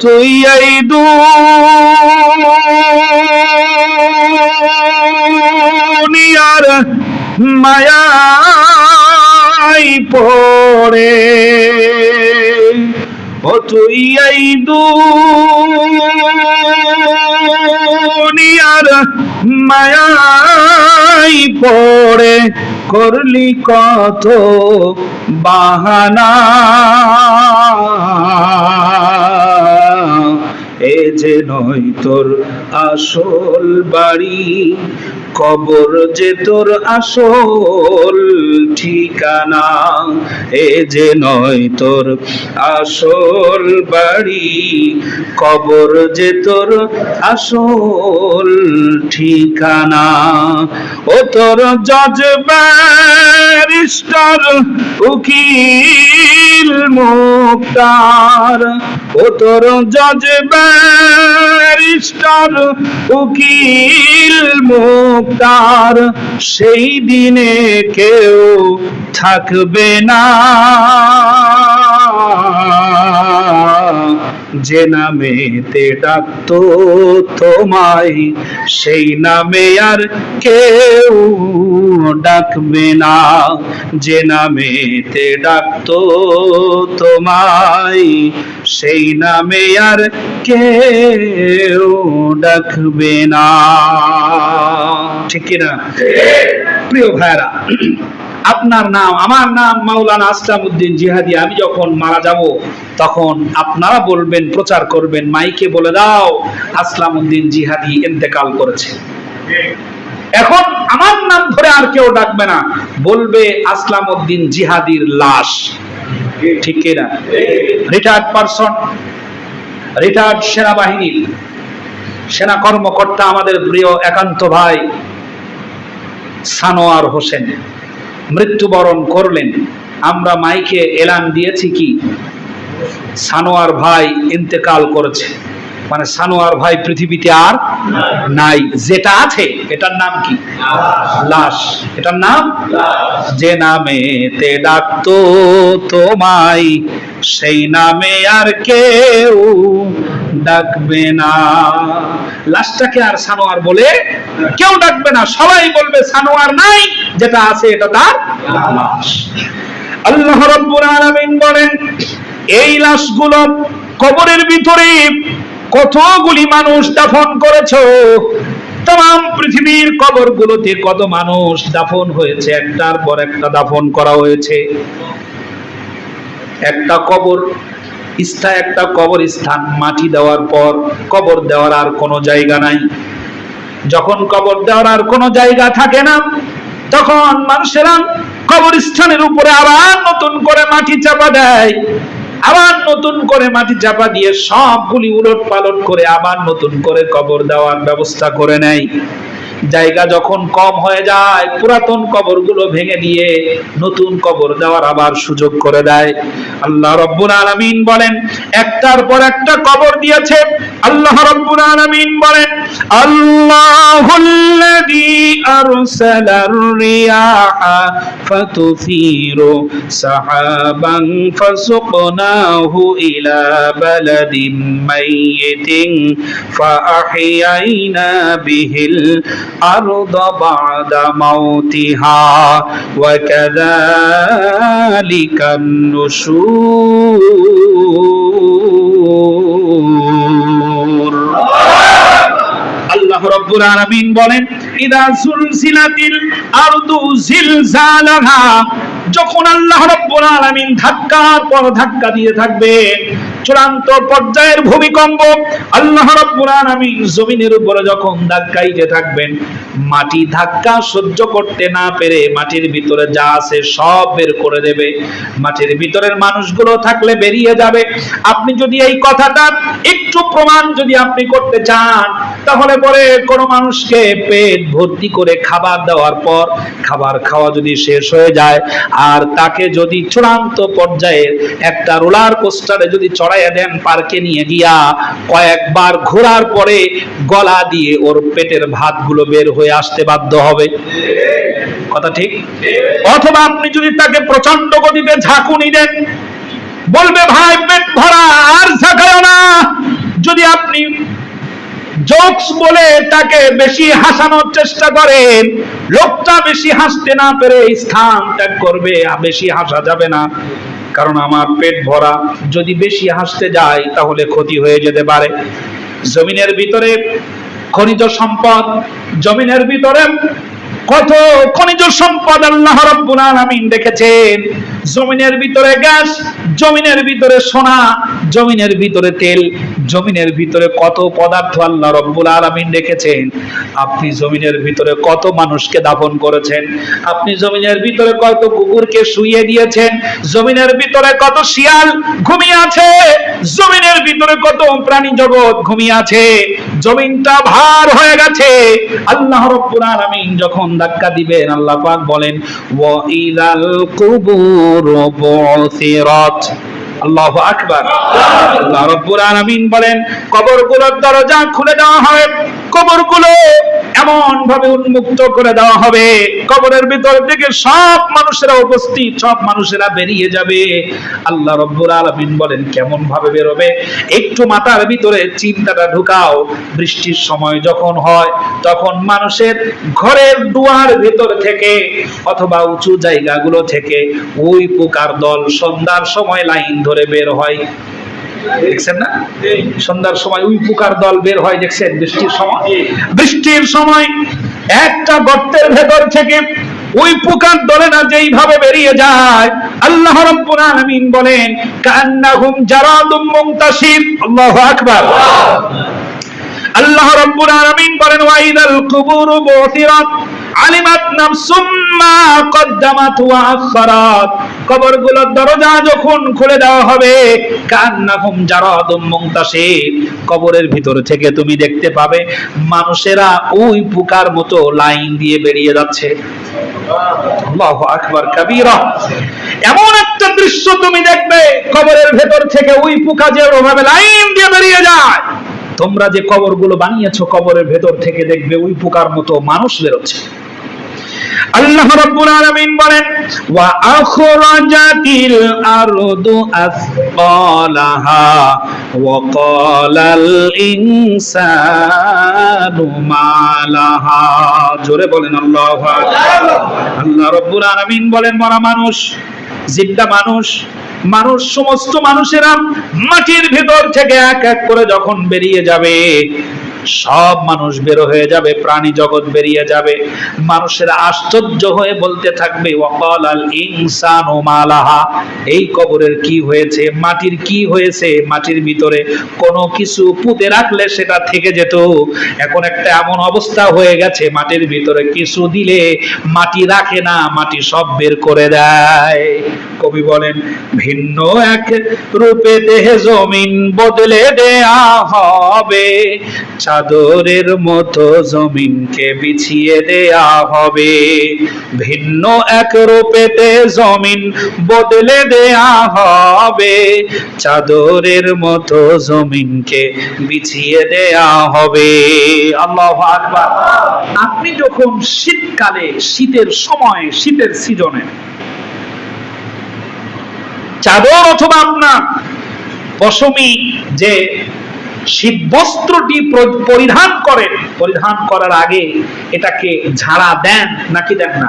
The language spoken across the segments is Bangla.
তুই এই দুনিয়ার মায়াই পড়ে, ও তুই এই দুনিয়ার মায়াই পড়ে করলি কত বাহানা, এ যে নয় তোর আসল বাড়ি, কবর যে তোর আসল ঠিকানা, এ যে নয় তোর আসল বাড়ি, কবর যে তোর আসল ঠিকানা। ও তোর জজ ব্যারিস্টার উকিল মুক্তার, ও তোর জজ ব্যারিস্টার উকিল মুক্তার, সেই দিনে কেউ থাকবে না যে নামেতে ডাকতো তোমায়, সেই নামে আর কেউ ডাকবে না, যে নামেতে ডাকতো তোমায়, সেই নামে আর কেউ ডাকবে না। ঠিক কিনা? প্রিয় ভাইরা, আপনার নাম আমার নাম মাওলানা আসলাম উদ্দিন জিহাদি। আমি যখন মারা যাব তখন আপনারা বলবেন, প্রচার করবেন, মাইকে বলে দাও আসলাম উদ্দিন জিহাদি ইন্তেকাল করেছে। এখন আমার নাম ধরে আর কেউ ডাকবে না, বলবে আসলাম উদ্দিন জিহাদির লাশ। ঠিক কিনা? রিটায়ার্ড পারসন, রিটায়ার্ড সেনাবাহিনীর সেনা কর্মকর্তা আমাদের প্রিয় একান্ত ভাই সানোয়ার হোসেন মৃত্যুবরণ করলেন। আমরা মাইকে এলান দিয়েছি কি সানোয়ার ভাই ইন্তেকাল করেছে, মানে সানোয়ার ভাই পৃথিবীতে আর নাই। যেটা আছে এটার নাম কি? লাশ। এটার নাম যে নামেতে ডাকতো তোমায়, সেই নামে আর কেউ ডাকবে না। লাশটাকে আর সানোয়ার বলে কেউ ডাকবে না, সবাই বলবে সানোয়ার নাই, যেটা আছে এটা তার লাশ। আল্লাহ রাব্বুল আলামিন বলেন, এই লাশগুলো কবরের ভিতরে কতগুলি মানুষ দাফন করেছো, तमाम পৃথিবীর কবরগুলোতে কত মানুষ দাফন হয়েছে, একটার পর একটা দাফন করা হয়েছে। একটা কবর একটা কবরস্থান মাটি দেওয়ার পর কবর দেওয়ার আর কোনো জায়গা নাই। যখন কবর দেওয়ার আর কোনো জায়গা থাকে না, তখন মানুষেরা কবরস্থানের উপরে আবার নতুন করে মাটি চাপা দেয়, আবার নতুন করে মাটি চাপা দিয়ে সবগুলি উলট পালট করে আবার নতুন করে কবর দেওয়ার ব্যবস্থা করে নেয়। জায়গা যখন কম হয়ে যায়, পুরাতন কবরগুলো ভেঙে দিয়ে নতুন কবর দেওয়ার আবার সুযোগ করে দেয়। আল্লাহ রাব্বুল আলামিন বলেন, একটার পর একটা কবর দিয়েছে। আল্লাহ রাব্বুল আলামিন বলেন, আল্লাহুল্লাযী আরসালার রিয়াহা ফাতুসিরু সাহাবান ফাসুকনাহু ইলা বালাদিন মাইয়িতিন ফাআহইয়ানা বিহিল الأرض بعد موتها وكذلك النشور। আল্লাহ রাব্বুল আলামিন বলেন, ইদা সুলসিলাতিল আরদু জিলজালাহা, যখন আল্লাহ রাব্বুল আলামিন ধাক্কার পর ধাক্কা দিয়ে থাকবে, চূড়ান্ত পর্যায়ের ভূমিকম্প আল্লাহ রাব্বুল আলামিন জমিনের উপরে যখন ধাক্কাইতে থাকবেন, মাটি ধাক্কা সহ্য করতে না পেরে মাটির ভিতরে যা আছে সব বের করে দেবে। মাটির ভিতরের মানুষগুলো থাকলে বেরিয়ে যাবে। আপনি যদি এই কথাটা একটু প্রমাণ যদি আপনি করতে চান, তাহলে পরে কোনো মানুষকে পেট ভর্তি করে খাবার দেওয়ার পর খাবার খাওয়া যদি শেষ হয়ে যায়, আর তাকে যদি চূড়ান্ত পর্যায়ের একটা রোলার কোস্টারে যদি চড়াইয়া দেন, পার্কে নিয়ে গিয়া কয়েকবার ঘোরার পরে গলা দিয়ে ওর পেটের ভাতগুলো বের হয়ে আসতে বাধ্য হবে। কথা ঠিক? অথবা আপনি যদি তাকে প্রচন্ড গতিতে ঝাঁকুনি দেন, বলবে ভাই পেট ভরা আর ঝাঁকাও না, জোকস বলে তাকে বেশি হাসানোর চেষ্টা করেন, লোকটা বেশি হাসতে না পেরে স্থান ত্যাগ করবে, বেশি হাসা যাবে না, কারণ আমার পেট ভরা, যদি বেশি হাসতে যাই তাহলে ক্ষতি হয়ে যেতে পারে। জমিনের ভিতরে খনিজ সম্পদ, জমিনের ভিতরে কত খনিজ সম্পদ আল্লাহ রাব্বুল আলামিন রেখেছেন। জমিনের ভিতরে গ্যাস, জমিনের ভিতরে সোনা, জমিনের ভিতরে তেল, জমিনের ভিতরে কত পদার্থ আল্লাহ রাব্বুল আলামিন রেখেছেন। আপনি জমিনের ভিতরে কত মানুষকে দাফন করেছেন, আপনি জমিনের ভিতরে কত কুকুরকে শুইয়ে দিয়েছেন, জমিনের ভিতরে কত শিয়াল ঘুমিয়ে আছে, জমিনের ভিতরে কত প্রাণী জগৎ ঘুমিয়ে আছে। জমিনটা ভার হয়ে গেছে। আল্লাহ রাব্বুল আলামিন যখন ধাক্কা দিবেন, আল্লাহ পাক বলেন ওয়া ইলাল কুবুর বুসিরাত। আল্লাহু আকবার। আল্লাহ রাব্বুল আলামিন বলেন কবরগুলোর দরজা খুলে দেওয়া হবে, কবরগুলো এমন ভাবে উন্মুক্ত করে দেওয়া হবে, কবরের ভিতর থেকে সব মানুষেরা উপস্থিত, সব মানুষেরা বেরিয়ে যাবে। আল্লাহ রাব্বুল আলামিন বলেন কেমন ভাবে বেরোবে, একটু মাথার ভিতরে চিন্তাটা ঢুকাও। বৃষ্টির সময় যখন হয় তখন মানুষের ঘরের দুয়ার ভিতর থেকে অথবা উঁচু জায়গাগুলো থেকে ওই পোকার দল সন্ধ্যার সময় লাইন ধরে বের হয়, দেখছেন না? সন্ধ্যার সময় ওই পোকার দল বের হয়, দেখছেন? বৃষ্টির সময় একটা গর্তের ভেতর থেকে ওই পোকার দলেরা যেইভাবে বেরিয়ে যায়, আল্লাহ রাব্বুল আলামিন বলেন কান্নাহুম জারাদুম মুনতাশির। আল্লাহু আকবার। আল্লাহ রাব্বুল আলামিন বলেন ওয়াইদাল কুবুরু বুসিরাত আলিমাত নাফসুম মা কদ্দামাত ওয়া আখখারাত। কবরগুলোর দরজা যখন খুলে দেওয়া হবে, কান্নাহুম জারাদুম মুনতাশির, কবরের ভিতর থেকে তুমি দেখতে পাবে মানুষেরা ওই পোকার মতো লাইন দিয়ে বেরিয়ে যাচ্ছে। আল্লাহু আকবার কাবীরা। এমন একটা দৃশ্য তুমি দেখবে, কবরের ভেতর থেকে ওই পোকা যে ওভাবে লাইন দিয়ে বেরিয়ে যায়। তোমরা যে কবরগুলো বানিয়েছো, কবরের ভেতর থেকে দেখবে ওই পোকার মতো মানুষ বেরোচ্ছে। আল্লাহ রাব্বুল আলামিন বলেন ওয়া আখরাজাতিল আরদু আসকালাহা ওয়া ক্বালাল ইনসানু মা লাহা। জোরে বলেন আল্লাহু আকবার। আল্লাহ রাব্বুল আলামিন বলেন মরা মানুষ, জিন্দা মানুষ, মানুষ সমস্ত মানুষেরা মাটির ভেতর থেকে এক এক করে যখন বেরিয়ে যাবে, সব মানুষ বের হয়ে যাবে, প্রাণী জগৎ বেরিয়ে যাবে। মানুষেরা আশ্চর্য হয়ে বলতে থাকবে ওয়াকালাল ইনসানু মা লাহা, এই কবরের কি হয়েছে, মাটির কি হয়েছে। মাটির ভিতরে কোনো কিছু পুঁতে রাখলে সেটা থেকে যেত, এখন একটা এমন অবস্থা হয়ে গেছে মাটির ভিতরে কিছু দিলে মাটি রাখে না, মাটি সব বের করে দেয়। কবি বলেন ভিন্ন এক রূপে দেহে জমিন বদলে দেয়া হবে, চাদরের মতো জমিনকে বিছিয়ে দেয়া হবে। ভিন্ন এক রূপেতে জমিন বদলে দেয়া হবে, চাদরের মতো জমিনকে বিছিয়ে দেয়া হবে। আল্লাহু আকবার। আপনি যখন শীতকালে, শীতের সময়, শীতের সিজনে চাদর অথবা আপনার পশমি যে শীত বস্ত্রটি পরিধান করেন, পরিধান করার আগে এটাকে ঝাড়া দেন নাকি দেন না?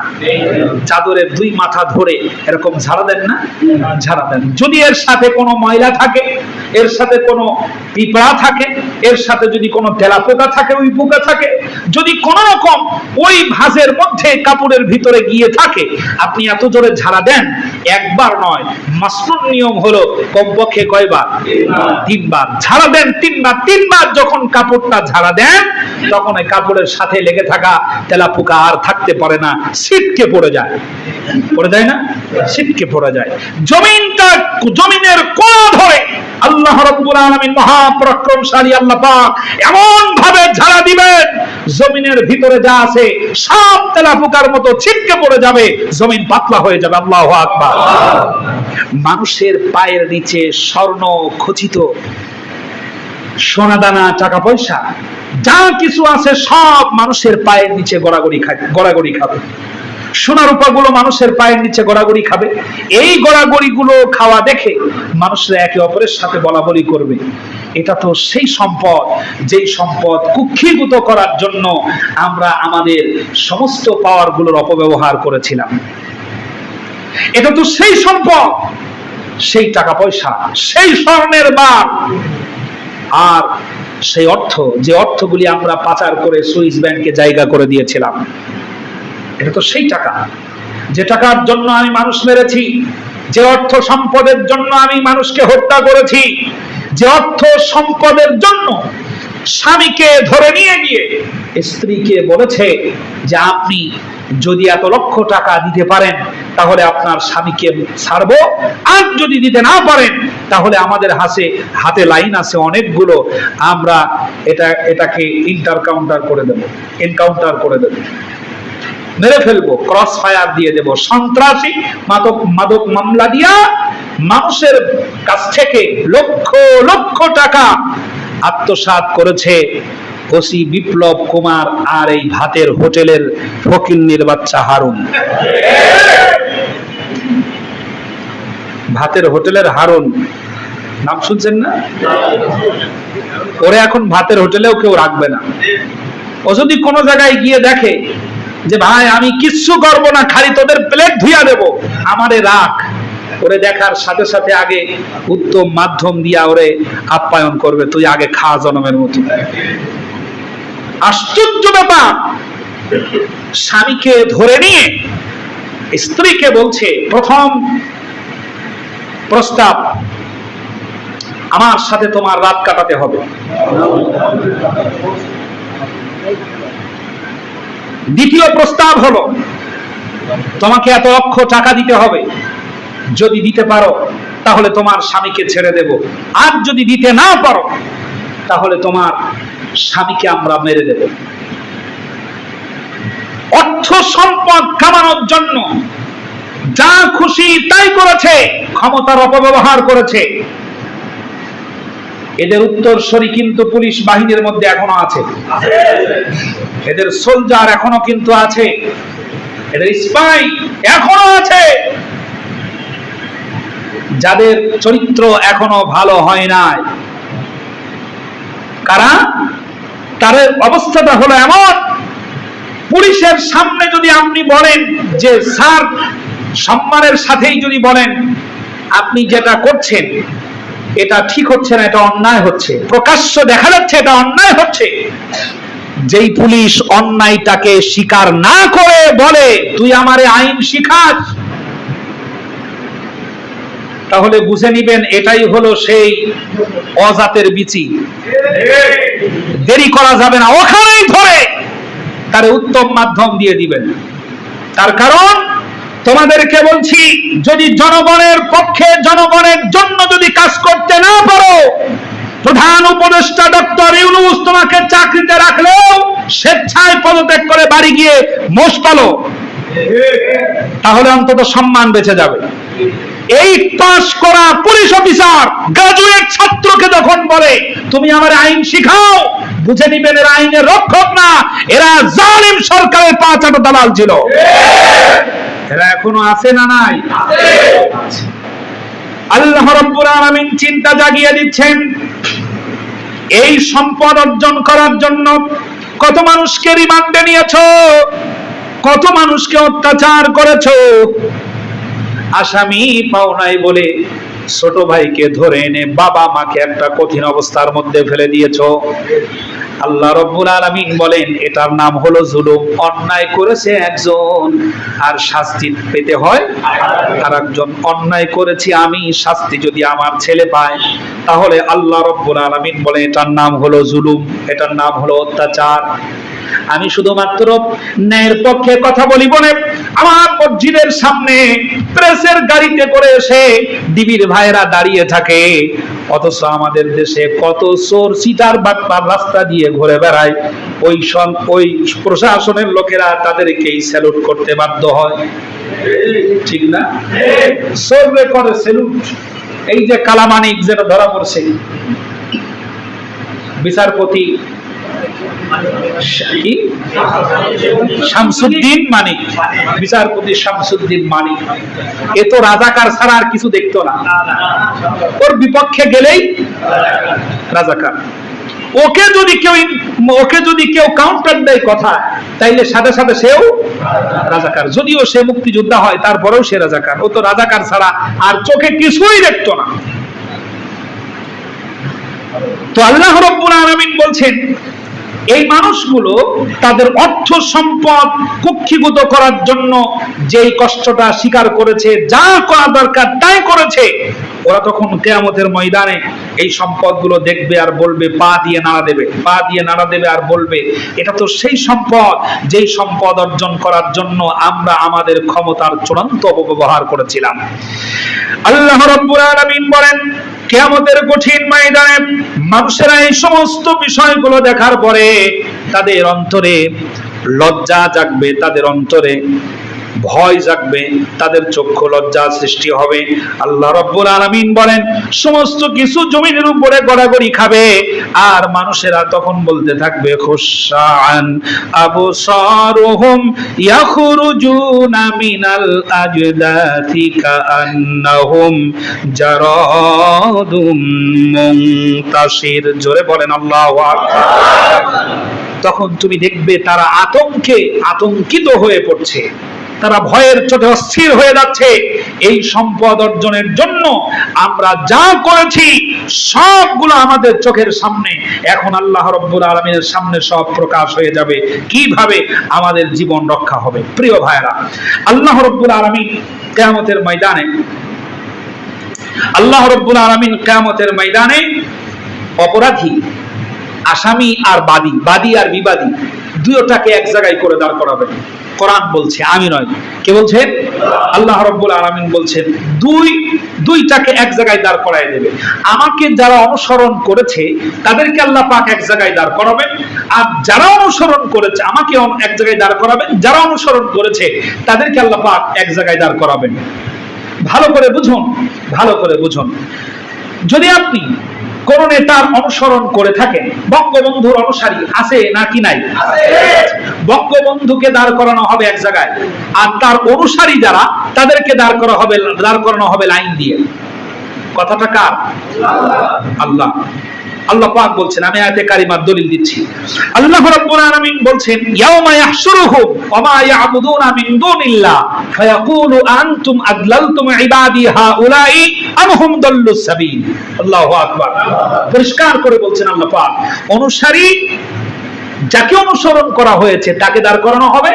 চাদরের দুই মাথা ধরে এরকম ঝাড়া দেন না? ঝাড়া দেন। যদি এর সাথে কোনো ময়লা থাকে, এর সাথে কোনো পিঁপড়া থাকে, এর সাথে যদি কোনো তেলাপোকা থাকে, ওই পোকা থাকে, যদি কোনো রকম ওই ভাঁজের মধ্যে কাপড়ের ভিতরে গিয়ে থাকে, আপনি এত জোরে ঝাড়া দেন, একবার নয়, মাসনুন নিয়ম হলো কমপক্ষে কয়বার? তিনবার ঝাড়া দেন। তিনবার যখন কাপড়টা ঝাড়া দেন, তখন এই কাপড়ের সাথে লেগে থাকা তেলাপোকা আর থাকতে পারে না, ছিটকে পড়ে যায়। পড়ে যায় না? ছিটকে পড়ে যায়। জমিনের কোণ ধরে আল্লাহ রাব্বুল আলামিন মহাপরাক্রমশালী আল্লাহ পাক এমন ভাবে ঝাড়া দিবেন, জমিনের ভিতরে যা আছে সব তেলাপোকার মতো ছিটকে পড়ে যাবে, জমিন পাতলা হয়ে যাবে। আল্লাহু আকবার। মানুষের পায়ের নিচে স্বর্ণ খচিত সোনা দানা, টাকা পয়সা যা কিছু আছে সব মানুষের পায়ের নিচে গড়াগড়ি খাবে। সোনা রূপা গুলো মানুষের পায়ের নিচে গড়াগড়ি খাবে। এই গড়াগড়ি গুলো খাওয়া দেখে মানুষরা একে অপরের সাথে বলা বলি করবে, এটা তো সেই সম্পদ, যেই সম্পদ কুক্ষিগত করার জন্য আমরা আমাদের সমস্ত পাওয়ারগুলোর অপব্যবহার করেছিলাম। এটা তো সেই সম্পদ, সেই টাকা পয়সা, সেই স্বর্ণের বার, আর সেই অর্থ, যে অর্থগুলি আমরা পাচার করে সুইস ব্যাংকে জায়গা করে দিয়েছিলাম। এটা তো সেই টাকা, যে টাকার জন্য আমি মানুষ মেরেছি, যে অর্থ সম্পদের জন্য আমি মানুষকে হত্যা করেছি, যে অর্থ সম্পদের জন্য স্বামীকে ধরে নিয়ে গিয়ে স্ত্রীকে বলেছে যে আপনি যদি এত লক্ষ টাকা দিতে পারেন তাহলে আপনার স্বামীকে ছাড়বো, আর যদি দিতে না পারেন তাহলে আমাদের হাতে লাইন আছে অনেকগুলো, আমরা এটাকে এনকাউন্টার করে দেব, মেরে ফেলবো, ক্রস ফায়ার দিয়ে দেব। সন্ত্রাসী মাদক মামলা দিয়া মানুষের কাছ থেকে লক্ষ লক্ষ টাকা আত্মসাৎ করেছে ওসি বিপ্লব কুমার আর এই ভাতের হোটেলের ফকিন্নির বাচ্চা হারুন। ভাতের হোটেলের হারুন নাম শুনছেন না? ওরে এখন ভাতের হোটেলেও কেউ রাখবে না। ও যদি কোনো জায়গায় গিয়ে দেখে যে ভাই আমি কিচ্ছু করবো না, খালি তোদের প্লেট ধুইয়া দেবো, আমারে রাখ, ওরে দেখার সাথে সাথে আগে উত্তম মাধ্যম দিয়া ওরে আপ্যায়ন করবে, তুই আগে খা জনমের মতো। আশ্চর্য ব্যাপার, স্বামীকে ধরে নিয়ে স্ত্রীকে বলছে, প্রথম প্রস্তাব, আমার সাথে তোমার রাত কাটাতে হবে। দ্বিতীয় প্রস্তাব হলো, তোমাকে এত লক্ষ টাকা দিতে হবে, যদি দিতে পারো তাহলে তোমার স্বামীকে ছেড়ে দেব, আর যদি দিতে না পারো তাহলে তোমার স্বামীকে আমরা মেরে দেব। অর্থ সম্পদ কামানোর জন্য যা খুশি তাই করেছে, ক্ষমতার অপব্যবহার করেছে। এদের উত্তরসূরি কিন্তু পুলিশ বাহিনীর মধ্যে এখনো আছে, এদের সোলজার এখনো কিন্তু আছে, এদের স্পাই এখনো আছে, যাদের চরিত্র এখনো ভালো হয় নাই। কারা? তাদের অবস্থাটা হলো এমন, পুলিশের সামনে যদি আপনি বলেন যে স্যার, সম্মানের সাথেই যদি বলেন আপনি যেটা করছেন এটা ঠিক হচ্ছে না, এটা অন্যায় হচ্ছে, প্রকাশ্য দেখা যাচ্ছে এটা অন্যায় হচ্ছে, যেই পুলিশ অন্যায়টাকে স্বীকার না করে বলে তুই আমারে আইন শিখাস, তাহলে বুঝে নিবেন এটাই হলো সেই অজাতের বিচি। দেরি করা যাবে না, ওখানেই ধরে তার উত্তম মাধ্যম দিয়ে দিবেন। তার কারণ তোমাদেরকে বলছি, যদি জনগণের পক্ষে, জনগণের জন্য যদি কাজ করতে না পারো, প্রধান উপদেষ্টা ডক্টর ইউনূস তোমাকে চাকরিতে রাখলেও স্বেচ্ছায় পদত্যাগ করে বাড়ি গিয়ে মোষ পালো, তাহলে অন্তত সম্মান বেঁচে যাবে। এই পাস করা পুলিশ অফিসার গ্রাজুয়েট ছাত্রকে যখন বলে তুমি আমার আইন শিখাও, বুঝে নিবেন এরা আইনের রক্ষক না, এরা জালিম সরকারের পাঁচাটা দালাল ছিল। এরা এখনো আছে না নাই? আল্লাহ রাব্বুল আলামিন চিন্তা জাগিয়ে দিচ্ছেন, এই সম্পদ অর্জন করার জন্য কত মানুষকে রিমান্ডে নিয়েছো, কত মানুষকে অত্যাচার করেছো, আসামি পাও নাই বলে ছোট ভাইকে ধরে এনে বাবা মাকে একটা কঠিন অবস্থার মধ্যে ফেলে দিয়েছো। আল্লাহ রাব্বুল আলামিন বলেন এটার নাম হলো জুলুম। অন্যায় করেছে একজন আর শাস্তি পেতে হয় আরেকজন। অন্যায় করেছি আমি, শাস্তি যদি আমার ছেলে পায়, তাহলে আল্লাহ রাব্বুল আলামিন বলেন এটার নাম হলো জুলুম, এটার নাম হলো অত্যাচার। আমি শুধুমাত্র ন্যায়ের পক্ষে কথা বলিব না। আমার মসজিদের সামনে প্রেসের গাড়িতে করে এসে ডিবির ভাইরা দাঁড়িয়ে থাকে, অথচ আমাদের দেশে কত চোর চিটার বাটপার রাস্তা দিয়ে ঘুরে বেড়ায়, ওই প্রশাসনের লোকেরা তাদেরকেই স্যালুট করতে বাধ্য হয়, ঠিক না? চোররে করে স্যালুট। এই যে কালামানিক যেটা ধরা পড়ছে, বিচারপতি শামসুদ্দিন মানিক, বিচারপতি শামসুদ্দিন মানিক। এ তো রাজাকার ছাড়া আর কিছু দেখতো না, ওর বিপক্ষে গেলেই রাজাকার। ওকে যদি কেউ কাউন্টার দেয় কথা, তাইলে সাথে সাথে সেও রাজাকার। যদিও সে মুক্তিযোদ্ধা হয়, তারপরেও সে রাজাকার। ও তো রাজাকার ছাড়া আর চোখে কিছুই দেখতো না। তো আল্লাহ রাব্বুল আলামিন বলছেন, এই মানুষগুলো তাদের অর্থ সম্পদ কুক্ষিগত করার জন্য যেই কষ্টটা স্বীকার করেছে, যা করা দরকার তাই করেছে, ওরা তখন কিয়ামতের ময়দানে এই সম্পদগুলো দেখবে আর বলবে, পা দিয়ে নাড়া দেবে আর বলবে, এটা তো সেই সম্পদ যেই সম্পদ অর্জন করার জন্য আমরা আমাদের ক্ষমতার চূড়ান্ত অপব্যবহার করেছিলাম। আল্লাহ রাব্বুল আলামিন বলেন, কিয়ামতের কঠিন ময়দানে মানুষেরা এই সমস্ত বিষয়গুলো দেখার পরে তাদের অন্তরে লজ্জা জাগবে, তাদের অন্তরে ভয় জাগবে, তাদের চক্ষু লজ্জা সৃষ্টি হবে। আল্লাহ রাব্বুল আলামিন বলেন, সমস্ত কিছু জমিনের উপরে গড়াগড়ি খাবে আর মানুষেরা তখন বলতে থাকবে, খুশআন আবসারুহুম ইয়াখরুজুনা মিনাল আজদাথি কাআন্নাহুম জারাদুম মুনতাশির। জোরে বলেন আল্লাহু আকবার। তখন তুমি দেখবে তারা আতঙ্কিত হয়ে পড়ছে, তারা ভয়ের চোটে অস্থির হয়ে যাচ্ছে। এই সম্পদ অর্জনের জন্য আমরা যা করেছি সবগুলো আমাদের চোখের সামনে এখন আল্লাহ রাব্বুল আলামিনের সামনে সব প্রকাশ হয়ে যাবে। কিভাবে আমাদের জীবন রক্ষা হবে? প্রিয় ভাইরা, আল্লাহ রাব্বুল আলামিন কিয়ামতের ময়দানে অপরাধী, আসামি আর বাদী আর বিবাদী দুইটাকে এক জায়গায় করে দাঁড় করাবেন। কোরআন বলছে, আমি নয়। কে বলছেন? আল্লাহ রাব্বুল আলামিন বলছেন, দুইটাকে এক জায়গায় দাঁড় করায় দেবে। আমাকে যারা অনুসরণ করেছে তাদেরকে আল্লাহ পাক এক জায়গায় দাঁড় করাবেন, আর যারা অনুসরণ করেছে আমাকে এক জায়গায় দাঁড় করাবেন, যারা অনুসরণ করেছে তাদেরকে আল্লাহ পাক এক জায়গায় দাঁড় করাবেন। ভালো করে বুঝুন। যদি আপনি কোন নেতার অনুসরণ করে থাকেন, বঙ্গবন্ধুর অনুসারী আছে নাকি নাই? বঙ্গবন্ধুকে দাঁড় করানো হবে এক জায়গায়, আর তার অনুসারী যারা তাদেরকে দাঁড় করানো হবে লাইন দিয়ে। কথাটা কার? আল্লাহ পাক বলছেন, আমি আয়াতে কারিমার দলিল দিচ্ছি। আল্লাহ রাব্বুল আলামিন বলছেন, ইয়াউমা ইয়াহশুরুহুম ওয়া মা ইয়াবুদুনা মিন দুনিল্লাহ ফায়াকুলু আনতুম আদলালতুম ইবাদি হাউলাই আম হুম দাল্লুস সাবিল। আল্লাহু আকবার। পরিষ্কার করে বলছেন আল্লাহ পাক, অনুসারী যাকে অনুসরণ করা হয়েছে তাকে দাঁড় করানো হবে,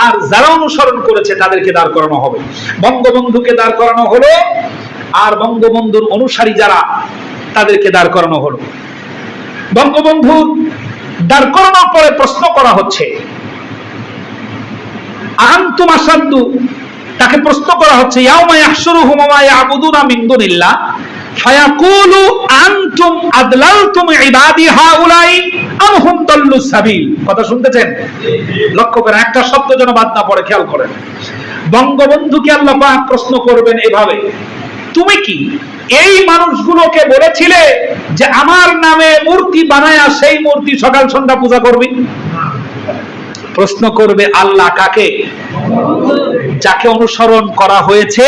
আর যারা অনুসরণ করেছে তাদেরকে দাঁড় করানো হবে। বঙ্গবন্ধুকে দাঁড় করানো হলো, আর বঙ্গবন্ধুর অনুসারী যারা তাদেরকে দাঁড় করানো হলো। বঙ্গবন্ধু দাঁড় করানোর পরে প্রশ্ন করা হচ্ছে, আনতুম আসাদ্দু, তাকে প্রশ্ন করা হচ্ছে, ইয়াউমা ইয়াহশুরুহুম ওয়া মা ইয়াবুদুনা মিন দুনিল্লাহ ফায়াকুলু আনতুম আদলালতুম ইবাদি হাউলাই আম হুম দাল্লুস সাবিল। কথা শুনতেছেন? লক্ষ্য করেন, একটা শব্দ যেন বাদ না পড়ে, খেয়াল করেন। বঙ্গবন্ধুকে আল্লাহ পাক প্রশ্ন করবেন এভাবে, তুমি কি এই মানুষগুলোকে বলেছিলে যে আমার নামে মূর্তি বানায়া সেই মূর্তি সকাল সন্ধ্যা পূজা করবি? প্রশ্ন করবে আল্লাহ কাকে? যাকে অনুসরণ করা হয়েছে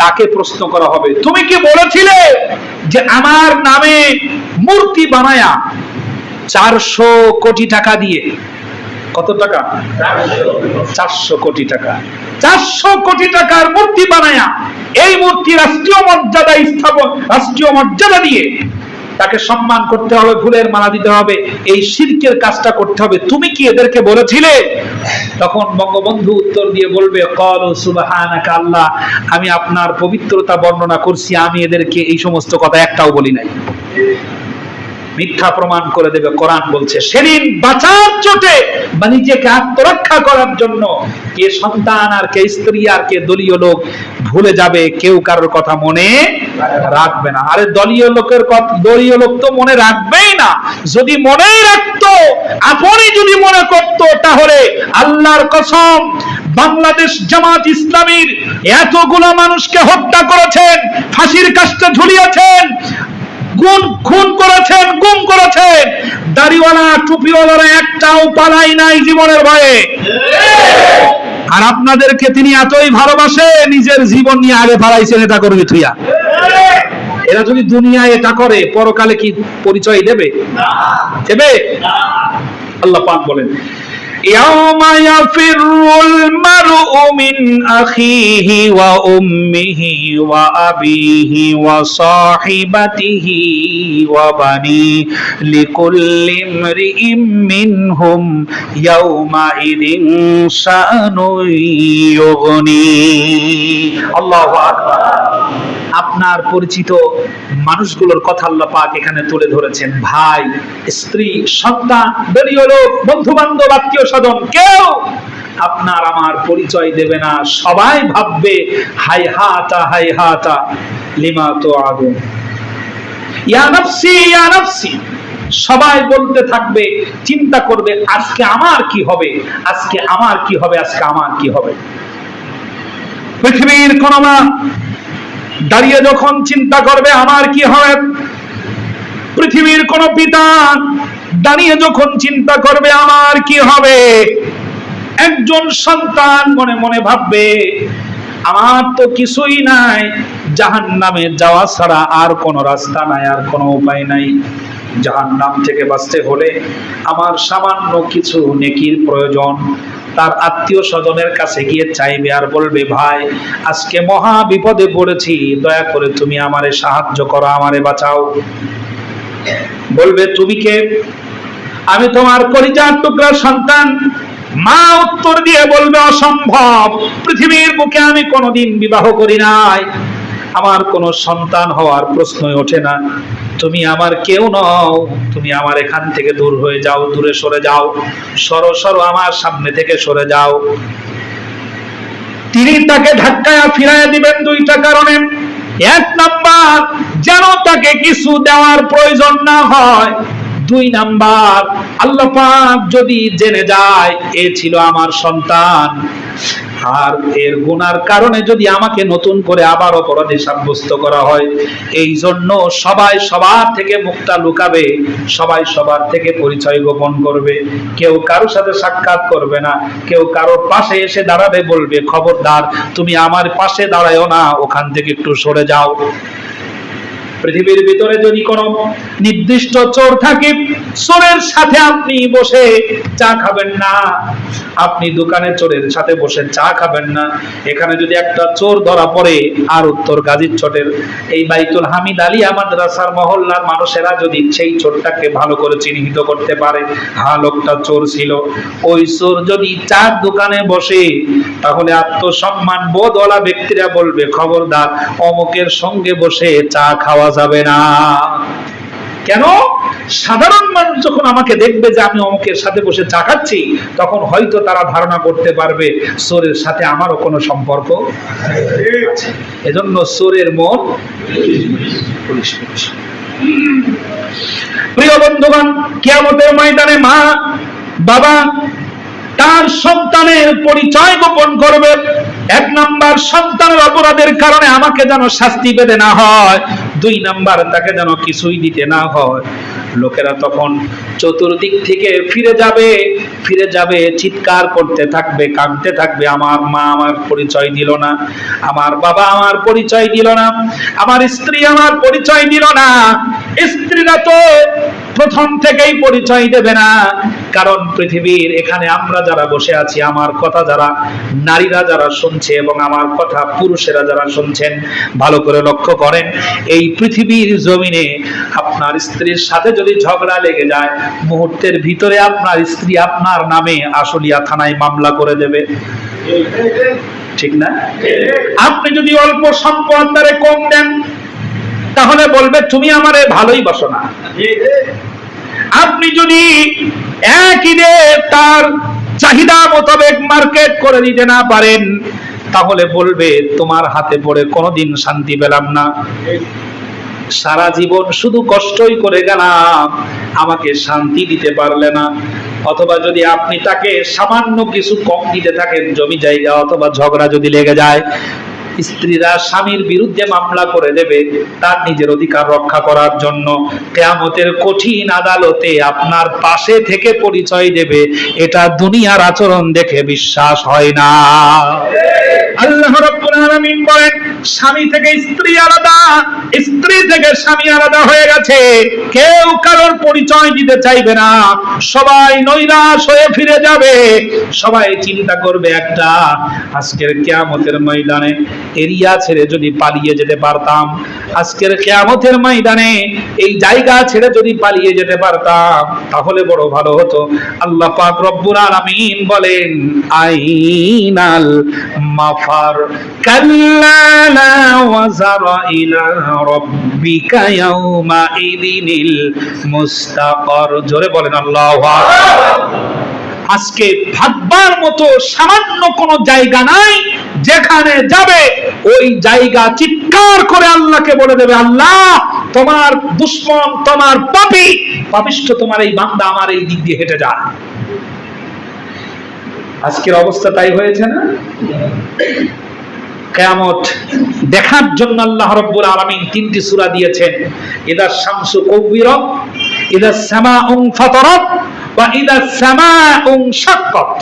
তাকে প্রশ্ন করা হবে, তুমি কি বলেছিলে যে আমার নামে মূর্তি বানায়া 400 কোটি টাকা দিয়ে, কত টাকা? 400 কোটি টাকা, 400 কোটি টাকার মূর্তি বানায়া এই মূর্তি রাষ্ট্রীয় মর্যাদা দিয়ে তাকে সম্মান করতে হবে, ফুলের মালা দিতে হবে, এই শিরকের কাজটা করতে হবে, তুমি কি এদেরকে বলেছিলে? তখন বঙ্গবন্ধু উত্তর দিয়ে বলবে, ক্বালু সুবহানাকা, আল্লাহ আমি আপনার পবিত্রতা বর্ণনা করছি, আমি এদেরকে এই সমস্ত কথা একটাও বলি নাই। মিথ্যা প্রমাণ করে দেবে। কোরআন বলছে, সেদিন বাঁচার চোটে বা নিজেকে আত্মরক্ষা করার জন্য কে সন্তান আর কে স্ত্রী আর কে দলীয় লোক ভুলে যাবে, কেউ কারোর কথা মনে রাখবে না। আরে দলীয় লোক তো মনে রাখবেই না। যদি মনেই রাখতো, আপনি যদি মনে করতো, তাহলে আল্লাহর কসম বাংলাদেশ জামাত ইসলামীর এতগুলো মানুষকে হত্যা করেছেন, ফাঁসির কাস্টে ঝুলিয়েছেন, খুন করেছেন, গুম করেছেন, দাড়িওয়ালা টুপিওয়ালারা একটাও পালাই নাই জীবনের ভয়ে। আর আপনাদেরকে তিনি এতই ভালোবাসে নিজের জীবন নিয়ে আগে পালাইছেন এটা করবি থুইয়া। এরা যদি দুনিয়ায় এটা করে পরকালে কি পরিচয় দেবে? দেবে? আল্লাহ পাক বলেন ইয়াউমা ইয়াফিরুল মারউ মিন আখিহি ওয়া উম্মিহি ওয়া আবিহি ওয়া সাহিবাতিহি ওয়া বানি লিকুল্লি ইমরিইম মিনহুম ইয়াউমা ইদিন শানুন ইউগনি। আল্লাহু আকবার। আপনার পরিচিত মানুষগুলোর কথা আল্লাহ পাক এখানে তুলে ধরেছেন। ভাই, স্ত্রী, সন্তান, দলীয় লোক, বন্ধু বান্ধব, আত্মীয় স্বজন, কেউ আপনার আমার পরিচয় দেবে না। সবাই ভাববে হাইহাতা লিমা তুআদুন, ইয়া নাফসি ইয়া নাফসি। সবাই বলতে থাকবে, চিন্তা করবে আজকে আমার কি হবে, আজকে আমার কি হবে, আজকে আমার কি হবে। পৃথিবীর কোন মা দাঁড়িয়ে যখন চিন্তা করবে আমার কি হবে, পৃথিবীর কোন পিতা দাঁড়িয়ে যখন চিন্তা করবে আমার কি হবে, একজন সন্তান মনে মনে ভাববে আমার তো কিছুই নাই, জাহান্নামে যাওয়া ছাড়া আর কোনো রাস্তা নাই, আর কোনো উপায় নাই। জাহান্নাম থেকে বাঁচতে হলে আমার সামান্য কিছু নেকির প্রয়োজন। তার আত্মীয় স্বজনের কাছে গিয়ে চাইবে আর বলবে ভাই আজকে মহা বিপদে পড়েছি, দয়া করে তুমি আমারে সাহায্য করো, আমারে বাঁচাও। বলবে তুমি কে? আমি তোমার কলিজার টুকরার সন্তান। মা উত্তর দিয়ে বলবে অসম্ভব, পৃথিবীর বুকে আমি কোনোদিন বিবাহ করি নাই, আমার কোনো সন্তান হওয়ার প্রশ্নই ওঠে না। তুমি আমার কেউ নও, তুমি আমার এখান থেকে দূর হয়ে যাও, দূরে সরে যাও, সরো সরো আমার সামনে থেকে সরে যাও। তিনি তাকে ধাক্কায় ফিরাইয়া দিবেন দুইটা কারণে। এক নাম্বার, যেন তাকে কিছু দেওয়ার প্রয়োজন না হয়। দুই নাম্বার, আল্লাহ পাক যদি জেনে যায় এ ছিল আমার সন্তান, আর এর গুনার কারণে যদি আমাকে নতুন করে আবার অপরাধী সাব্যস্ত করা হয়, এই জন্য সবাই সবার থেকে মুখটা লুকাবে, সবাই সবার থেকে পরিচয় গোপন করবে, কেউ কারোর সাথে সাক্ষাৎ করবে না, কেউ কারোর পাশে এসে দাঁড়াবে, বলবে খবরদার তুমি আমার পাশে দাঁড়ায়ও না, ওখান থেকে একটু সরে যাও। পৃথিবীর ভিতরে যদি কোনো নির্দিষ্ট চোর থাকে, চোরের সাথে আপনি বসে চা খাবেন না, আপনি দোকানে চোরের সাথে বসে চা খাবেন না। এখানে যদি একটা চোর ধরা পড়ে, আর উত্তর গাজীর চটের এই বাইতুল হামিদ আলিয়া মাদ্রাসার মহল্লার মানুষেরা যদি সেই চোরটাকে ভালো করে চিহ্নিত করতে পারে, হ্যাঁ লোকটা চোর ছিল, ওই চোর যদি চার দোকানে বসে, তাহলে আত্মসম্মান বোধওয়ালা ব্যক্তিরা বলবে খবরদার অমুকের সঙ্গে বসে চা খাওয়া যাবে না। কেন? সাধারণ মানুষ যখন আমাকে দেখবে যে আমি অমুকের সাথে বসে চা খাচ্ছি, তখন হয়তো তারা ধারণা করতে পারবে চোরের সাথে আমারও কোনো সম্পর্ক আছে। এজন্য চোরের মন পুলিশ পুলিশ। প্রিয় বন্ধুগণ, কিয়ামতের ময়দানে মা বাবা তার সন্তানের পরিচয় গোপন করবে। এক নাম্বার, সন্তানের অপরাধের কারণে আমাকে যেন শাস্তি পেতে না হয়। দুই নাম্বার, তাকে যেন কিছুই দিতে না হয়। লোকেরা তখন চতুর্দিক থেকে ফিরে যাবে, চিৎকার করতে থাকবে, কাঁদতে থাকবে, আমার মা আমার পরিচয় দিল না, আমার বাবা আমার পরিচয় দিল না, আমার স্ত্রী আমার পরিচয় দিল না। স্ত্রীরা তো প্রথম থেকেই পরিচয় দেবে না, কারণ পৃথিবীর এখানে আমরা যারা বসে আছি, আমার কথা যারা নারীরা যারা শুনছে এবং আমার কথা পুরুষেরা যারা শুনছেন, ভালো করে লক্ষ্য করেন, এই পৃথিবীর জমিনে আপনার স্ত্রীর সাথে যদি ঝগড়া লেগে যায়, মুহূর্তের ভিতরে আপনার স্ত্রী আপনার নামে আশুলিয়া থানায় মামলা করে দেবে, ঠিক না? আপনি যদি অল্প সম্পদ তারে কম দেন, তাহলে বলবে তুমি আমারে ভালোই বাসো না। আপনি যদি এক ঈদে তার চাহিদা মোতাবেক মার্কেট করে দিতে না পারেন, তাহলে বলবে তোমার হাতে পড়ে কোনোদিন শান্তি পেলাম না, সারা জীবন শুধু কষ্টই করে গেলাম, আমাকে শান্তি দিতে পারলে না। অথবা যদি আপনি তাকে সামান্য কিছু কম দিতে থাকেন, জমি জায়গা অথবা ঝগড়া যদি লেগে যায়, স্ত্রীরা স্বামীর বিরুদ্ধে মামলা করে দেবে তার নিজের অধিকার রক্ষা করার জন্য। কিয়ামতের কঠিন আদালতে আপনার পাশে থেকে পরিচয় দেবে, এটা দুনিয়ার আচরণ দেখে বিশ্বাস হয় না। আল্লাহ রাব্বুল আলামিন বলেন, স্বামী থেকে স্ত্রী আলাদা, স্ত্রী থেকে স্বামী আলাদা হয়ে গেছে, কেউ কারোর পরিচয় দিতে চাইবে না, সবাই নৈরাশ হয়ে ফিরে যাবে। সবাই চিন্তা করবে একটা, আজকের কিয়ামতের ময়দানে এরিয়া ছেড়ে যদি পালিয়ে যেতে পারতাম, আজকের কিয়ামতের ময়দানে এই জায়গা ছেড়ে যদি পালিয়ে যেতে পারতাম তাহলে বড় ভালো হতো। আল্লাহ পাক রব্বুল আলামিন বলেন, আইনাল মাফার কাল্লা লা ওয়াজারা ইলা রাব্বিকা ইয়াউমা ইদিনিল মুস্তাকার। জোরে বলেন আল্লাহু আকবার। আজকে ভাববার মতো সামান্য কোনো জায়গা নাই যেখানে যাবে ওই জায়গা চিৎকার করে আল্লাহকে বলে দেবে, আল্লাহ তোমার দুশমন, তোমার পাপী পাপিষ্ঠ তোমার এই বান্দা আমার এই দিক দিয়ে হেঁটে যায়। আজকের অবস্থা তাই হয়েছে না? কিয়ামত দেখার জন্য আল্লাহ রাব্বুল আলামিন তিনটি সূরা দিয়েছেন। ইদা শামসু কুবিরাত, ইদা সামাউ ফাতারাত ওয়া ইদা সামাউ শাক্কাত।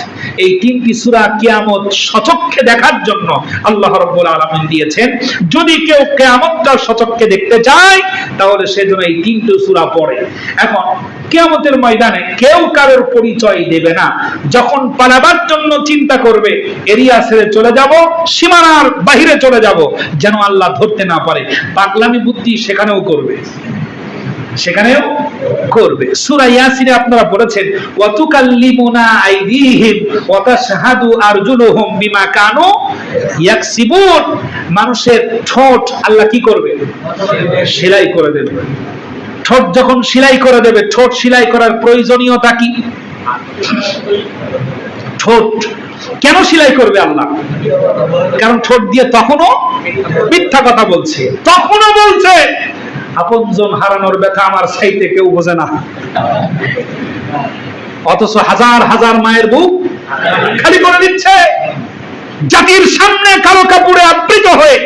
এই তিনটি সূরা কিয়ামত সচক্ষে দেখার জন্য আল্লাহ রাব্বুল আলামিন দিয়েছেন। যদি কেউ কিয়ামতটা সচক্ষে দেখতে চায় তাহলে সেজন্য এই তিনটি সূরা পড়ে। এখন কিয়ামতের ময়দানে কেউ কারোর পরিচয় দেবে না। যখন পালাবার জন্য চিন্তা করবে, এরিয়া ছেড়ে চলে যাব, সীমানার বাহিরে চলে যাব, যেন আল্লাহ ধরতে না পারে, পাগলামি বুদ্ধি সেখানেও করবে, সেখানেও করবে। সূরা ইয়াসিনে আপনারা পড়েছেন, ওয়া তুকাল্লিমুনা আইদিহিম ওয়া তাশহাদু আরজুলুহুম বিমা কানু ইয়াকসিবুন। মানুষের ঠোঁট আল্লাহ কি করবে? সেলাই করে দেবে। ঠোঁট যখন সেলাই করে দেবে, ঠোঁট সেলাই করার প্রয়োজনীয়তা কি? ঠোঁট কেন সেলাই করবে আল্লাহ? কারণ ঠোঁট দিয়ে তখনও মিথ্যা কথা বলছে, তখনও বলছে আপনজন হারানোর ব্যথা আমার চাইতে কেউ বোঝে না। অথচ হাজার হাজার মায়ের বুক খালি করে দিচ্ছে, জাতির সামনে কালো কাপড়ে আবৃত হয়ে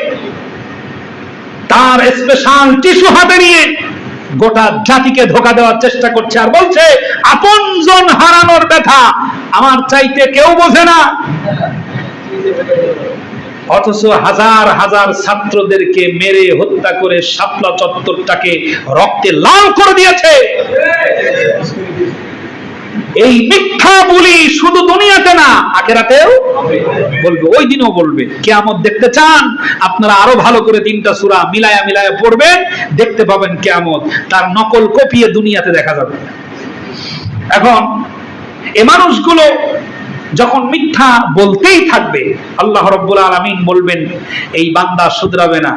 তার স্পেশাল টিস্যু হাতে নিয়ে গোটা জাতিকে ধোঁকা দেওয়ার চেষ্টা করছে, আর বলছে আপনজন হারানোর ব্যথা আমার চাইতে কেউ বোঝে না। অথচ হাজার হাজার ছাত্রদেরকে মেরে হত্যা করে শাপলা চত্বরটাকে রক্তে লাল করে দিয়েছে। এই মিথ্যা বলি শুধু দুনিয়াতে না, আখিরাতেও বলবে, ওই দিনও বলবে। কিয়ামত দেখতে চান? আপনারা আরো ভালো করে তিনটা সূরা মিলায়া মিলায়া পড়বেন, দেখতে পাবেন কিয়ামত তার নকল কপিয়ে দুনিয়াতে দেখা যাবে। এখন এই মানুষগুলো যখন মিথ্যা বলতেই থাকবে, আল্লাহ রাব্বুল আলামিন বলবেন এই বান্দা শুধরাবে না,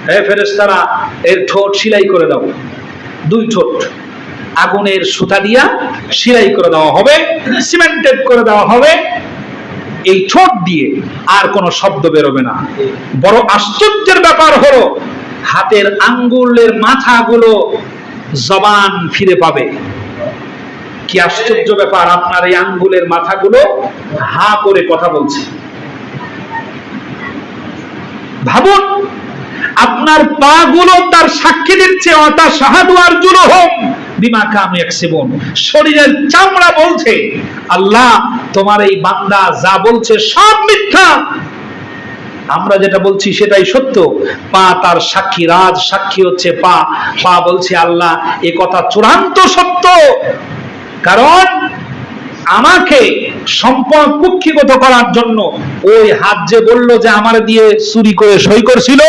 হে ফেরেশতারা এর ঠোঁট সেলাই করে দাও। দুই ঠোঁট আগুনের সুতা দিয়া সেলাই করে দেওয়া হবে, সিমেন্টেড করে দেওয়া হবে। এই ঠোঁট দিয়ে আর কোনো শব্দ বেরোবে না। বড় আশ্চর্যের ব্যাপার হলো হাতের আঙ্গুলের মাথাগুলো জবান ফিরে পাবে। কি আশ্চর্য ব্যাপার! আপনার এই আঙ্গুলের মাথাগুলো হা করে কথা বলছে। ভাবুন, আপনার পা গুলো তার সাক্ষী দিচ্ছে, অতা শাহাদু আরজুলুহুম বিমা কানু ইয়াকসিবুন। শরীরের চামড়া বলছে আল্লাহ তোমার এই বান্দা যা বলছে সব মিথ্যা, আমরা যেটা বলছি সেটাই সত্য। পা তার সাক্ষী, রাজ সাক্ষী হচ্ছে পা। পা বলছে আল্লাহ এ কথা চূড়ান্ত সত্য, কারণ আমাকে সম্পদ কুক্ষিগত করার জন্য ওই হাত যে বলল যে আমার দিয়ে চুরি করে সই করছিল,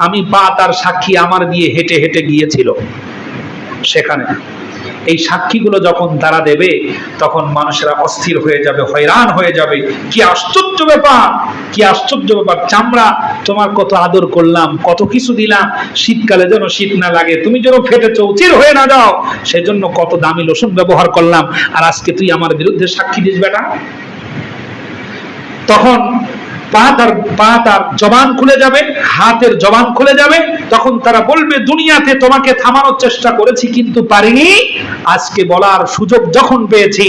আমি পা তার সাক্ষী, আমার দিয়ে হেঁটে হেঁটে গিয়েছিল সেখানে। এই সাক্ষীগুলো যখন তারা দেবে তখন মানুষেরা অস্থির হয়ে যাবে, হয়রান হয়ে যাবে। কি আশ্চর্য ব্যাপার, কি আশ্চর্য ব্যাপার! চামড়া তোমার কত আদর করলাম, কত কিছু দিলাম, শীতকালে যেন শীত না লাগে, তুমি যেন ফেটে চৌচির হয়ে না যাও, সেজন্য কত দামি লোশন ব্যবহার করলাম, আর আজকে তুই আমার বিরুদ্ধে সাক্ষী দিস বেটা। তখন পা তার জবান খুলে যাবে, হাতের জবান খুলে যাবে, তখন তারা বলবে দুনিয়াতে তোমাকে থামানোর চেষ্টা করেছি কিন্তু পারিনি, আজকে বলার সুযোগ যখন পেয়েছি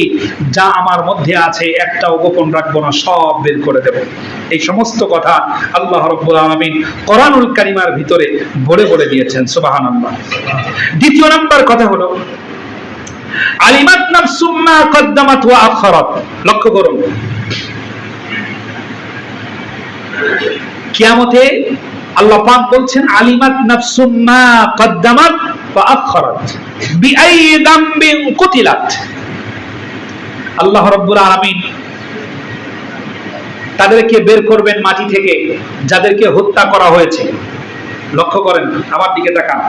যা আমার মধ্যে আছে একটাও গোপন রাখবো না, সব বের করে দেব। এই সমস্ত কথা আল্লাহ রাব্বুল আলামিন কোরআনুল কারীমের ভিতরে বলে বলে দিয়েছেন। সুবহানাল্লাহ। দ্বিতীয় নাম্বার কথা হলো আলিমাত নাফসুম মা কদ্দামাত ওয়া আখারাত। লক্ষ্য করুন, কিয়ামতে আল্লাহ পাক বলছেন আলিমাত নাফসুম মা কদ্দামাত ওয়া আখারাত বিআই দামবিন কুতিলাত। আল্লাহ রাব্বুল আলামিন তাদেরকে বের করবেন মাটি থেকে যাদেরকে হত্যা করা হয়েছে। লক্ষ্য করেন, আমার দিকে তাকান,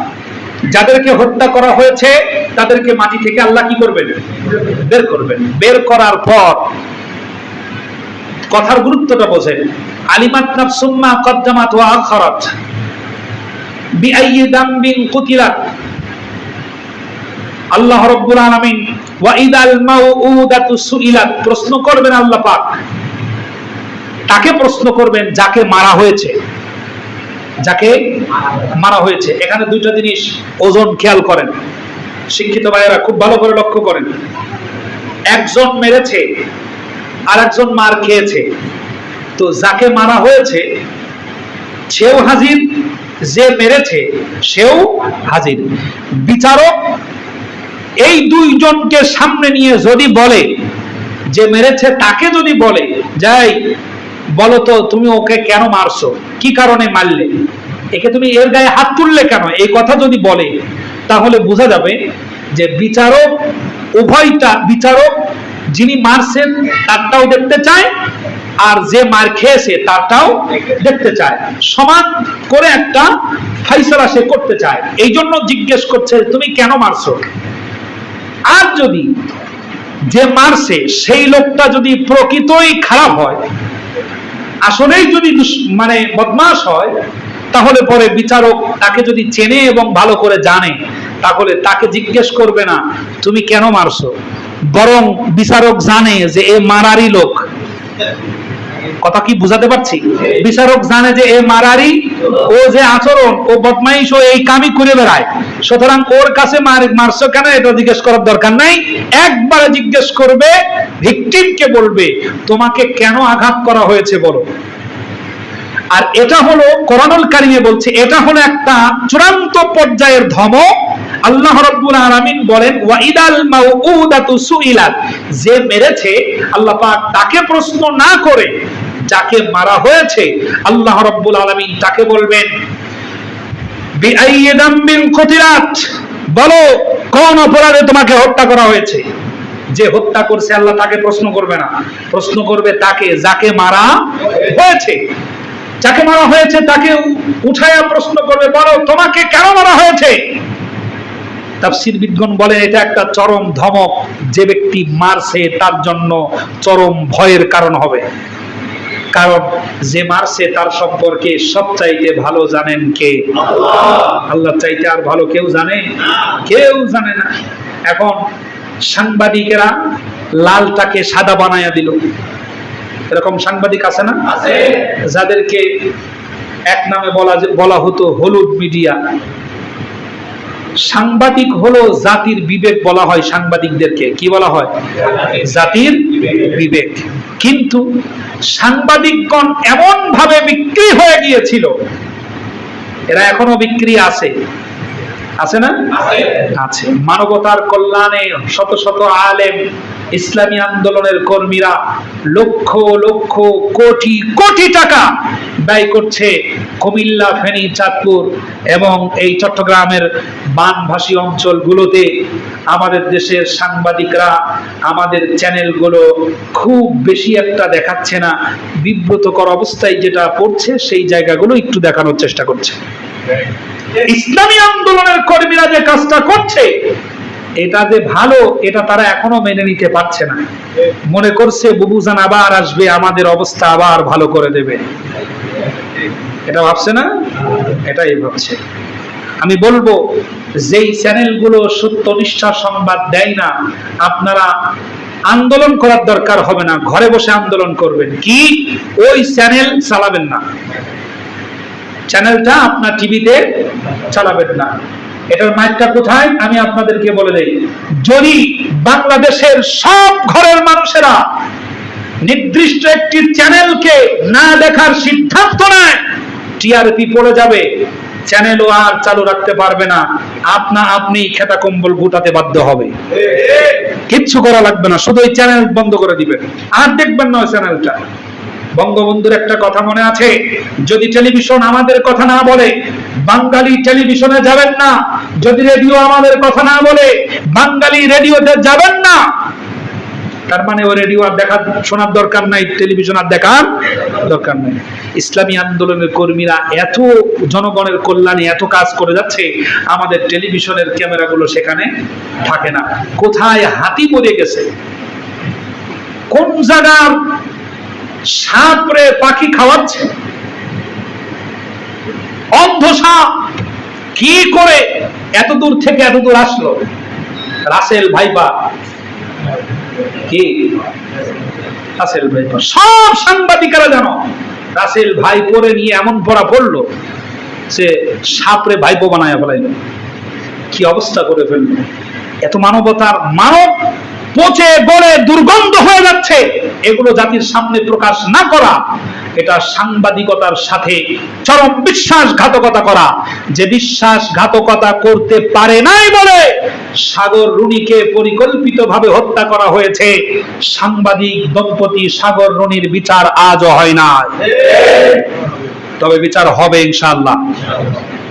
যাদেরকে হত্যা করা হয়েছে তাদেরকে মাটি থেকে আল্লাহ কি করবেন? বের করবেন। বের করার পর কথার গুরুত্বটা বোঝেন। আলিমাত নাফসুম মা কদ্দামাত ওয়া আখারাত বিআইয়ি দামবিন কুতিলাত। আল্লাহ রাব্বুল আলামিন ওয়া ইদাল মাউউদাতু সুইলাত, প্রশ্ন করবেন আল্লাহ পাক, তাকে প্রশ্ন করবেন যাকে মারা হয়েছে, যাকে মারা হয়েছে। এখানে দুইটা জিনিস ওজন খেয়াল করেন, শিক্ষিত ভাইয়েরা খুব ভালো করে লক্ষ্য করেন। একজন মেরেছে আর একজন মার খেয়েছে, তো যাকে মারা হয়েছে সেও হাজির, যে মেরেছে সেও হাজির। বিচারক এই দুইজনকে সামনে নিয়ে যদি বলে, যে মেরেছে তাকে যদি বলে, যাই বলো তো তুমি ওকে কেন মারছো, কি কারণে মারলে, একে তুমি এর গায়ে হাত তুললে কেন, এই কথা যদি বলে, তাহলে বোঝা যাবে যে বিচারক উভয়টা, বিচারক যিনি মারছেন তারটাও দেখতে চায় আর যে মার খেয়েছে তারটাও দেখতে চায়, সমান করে একটা ফাইসালা সে করতে চায়। এই জন্য জিজ্ঞেস করছে তুমি কেন মারছো। আর যদি যে মারছে সেই লোকটা যদি প্রকৃতই খারাপ হয়, আসলেই যদি মানে বদমাশ হয়, তাহলে পরে বিচারক তাকে যদি চেনে এবং ভালো করে জানে, তাহলে তাকে জিজ্ঞেস করবে না তুমি কেন মারছো, বরং বিচারক জানে যে এ মারারি লোক। কথা কি বুঝাতে পারছি? বিচারক জানে যে এ মারারি, ও যে আচরণ, ও বদমাইশ, ও এই কামি করে বেড়ায়, সুতরাং ওর কাছে মারছো কেন এটা জিজ্ঞেস করার দরকার নাই। একবারে জিজ্ঞেস করবে, ভিকটিমকে বলবে তোমাকে কেন আঘাত করা হয়েছে বলো। আর এটা হলো কোরআনুল কারীমে বলছে, এটা হলো একটা চূড়ান্ত পর্যায়ের ধমক। আল্লাহ রাব্বুল আলামিন বলেন ওয়া ইদাল মাউউদাতু সুইলাত, যে মেরেছে আল্লাহ পাক তাকে প্রশ্ন না করে যাকে মারা হয়েছে আল্লাহ রাব্বুল আলামিন তাকে বলবেন বিআইয়ি দামবিন কুতিলাত, বলো কোন অপরাধে তোমাকে হত্যা করা হয়েছে। যে হত্যা করছে আল্লাহ তাকে প্রশ্ন করবে না, প্রশ্ন করবে তাকে যাকে মারা হয়েছে। যাকে মারা হয়েছে তাকে উঠায়া প্রশ্ন করবে, বলো তোমাকে কেন মারা হয়েছে। তাফসীরবিদগণ বলেন এটা একটা চরম ধমক, যে ব্যক্তি মারছে তার জন্য চরম ভয়ের কারণ হবে। কারণ যে মারছে তার সম্পর্কে সবচাইতে ভালো জানেন কে? আল্লাহ চাইতে আর ভালো কেউ জানে? কেউ জানে না। এখন সাংবাদিকেরা লালটাকে সাদা বানায়া দিল, এরকম সাংবাদিক আছে না? যাদেরকে এক নামে বলা হতো হলুদ মিডিয়া। সাংবাদিক হলো জাতির বিবেক বলা হয়, সাংবাদিকদেরকে কি বলা হয়? জাতির বিবেক। কিন্তু সাংবাদিকগণ এমন ভাবে বিক্রি হয়ে গিয়েছিল, এরা এখনো বিক্রি আছে, আছে না? আছে। মানবতার কল্যাণে শত শত আলেম, ইসলামী আন্দোলনের কর্মীরা লক্ষ লক্ষ কোটি কোটি টাকা ব্যয় করছে কুমিল্লা, ফেনী, চাঁদপুর এবং এই চট্টগ্রামের বানভাসী অঞ্চলগুলোতে। আমাদের দেশের সাংবাদিকরা আমাদের চ্যানেলগুলো খুব বেশি একটা দেখাচ্ছে না, বিব্রতকর অবস্থায় যেটা পড়ছে সেই জায়গাগুলো একটু দেখানোর চেষ্টা করছে। ইসলামী আন্দোলনের কর্মীরা যে কাজটা করছে এটা যে ভালো, এটা তারা এখনো মেনে নিতে পারছে না। মনে করছে বুবুজান আবার আসবে, আমাদের অবস্থা আবার ভালো করে দেবে, এটা ভাবছে না, এটাই ভাবছে। আমি বলবো যেই চ্যানেলগুলো সত্যনিষ্ঠা সংবাদ দেয় না, আপনারা আন্দোলন করার দরকার হবে না, ঘরে বসে আন্দোলন করবেন। কি? ওই চ্যানেল চালাবেন না, চ্যানেলটা আপনার টিভিতে চালাবেন না। এটার মাইকটা কোথায় আমি আপনাদেরকে বলে দেই। যদি বাংলাদেশের সব ঘরের মানুষেরা নির্দিষ্ট একটি চ্যানেলকে না দেখার সিদ্ধান্ত নেয়, টিআরপি পড়ে যাবে, চ্যানেলও আর চালু রাখতে পারবে না, আপনি খেতা কম্বল গুটাতে বাধ্য হবে। কিচ্ছু করা লাগবে না, শুধু এই চ্যানেল বন্ধ করে দিবেন, আর দেখবেন না ওই চ্যানেলটা। বঙ্গবন্ধুর একটা কথা মনে আছে, যদি টেলিভিশন আমাদের কথা না বলে বাঙালি টেলিভিশনে যাবেন না, যদি রেডিও আমাদের কথা না বলে বাঙালি রেডিওতে যাবেন না। তার মানে ও রেডিও আর দেখা শোনার দরকার নাই, টেলিভিশন আর দেখার দরকার নাই। ইসলামী আন্দোলনের কর্মীরা এত জনগণের কল্যাণে এত কাজ করে যাচ্ছে, আমাদের টেলিভিশনের ক্যামেরাগুলো সেখানে থাকে না। কোথায় হাতি মরে গেছে, কোন জায়গার সাপরে পাখি খাওয়াচ্ছে, অন্ধ সাপ কি করে এত দূর থেকে এত দূর আসলো? রাসেল ভাইপা, কি রাসেল ভাইপা, সব সাংবাদিকেরা জানো রাসেল ভাইপোরে নিয়ে এমন পড়া পড়লো সে সাপরে ভাইপো বানায় ফেলাইল। কি অবস্থা করে ফেললো! এত মানবতার মানব পচে গলে দুর্গন্ধ হয়ে যাচ্ছে, এগুলো জাতির সামনে প্রকাশ না করা, এটা সাংবাদিকতার সাথে চরম বিশ্বাসঘাতকতা করা। যে বিশ্বাসঘাতকতা করতে পারে নাই বলে সাগর রুনিকে পরিকল্পিতভাবে হত্যা করা হয়েছে। সাংবাদিক দম্পতি সাগর রুনির বিচার আজও হয় না, তবে বিচার হবে ইনশাআল্লাহ।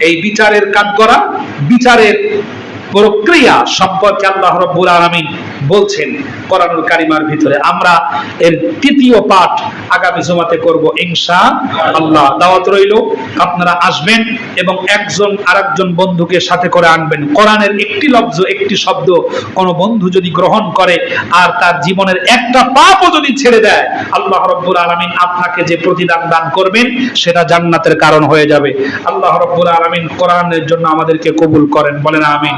এই বিচারের কাঠগড়া, বিচারের প্রক্রিয়া সম্পর্কে আল্লাহ রাব্বুল আলামিন বলছেন কোরআনুল কারীমের ভিতরে। আমরা এর তৃতীয় পাঠ আগামী জুমাতে করব ইনশাআল্লাহ। দাওয়াত রইল, আপনারা আসবেন এবং একজন আরেকজন বন্ধুকে সাথে করে আনবেন। কোরআনের একটি লফজ, একটি শব্দ কোন বন্ধু যদি গ্রহণ করে আর তার জীবনের একটা পাপও যদি ছেড়ে দেয়, আল্লাহ রাব্বুল আলামিন আপনাকে যে প্রতিদান দান করবেন সেটা জান্নাতের কারণ হয়ে যাবে। আল্লাহ রাব্বুল আলামিন কোরআনের জন্য আমাদেরকে কবুল করেন, বলেন আমিন।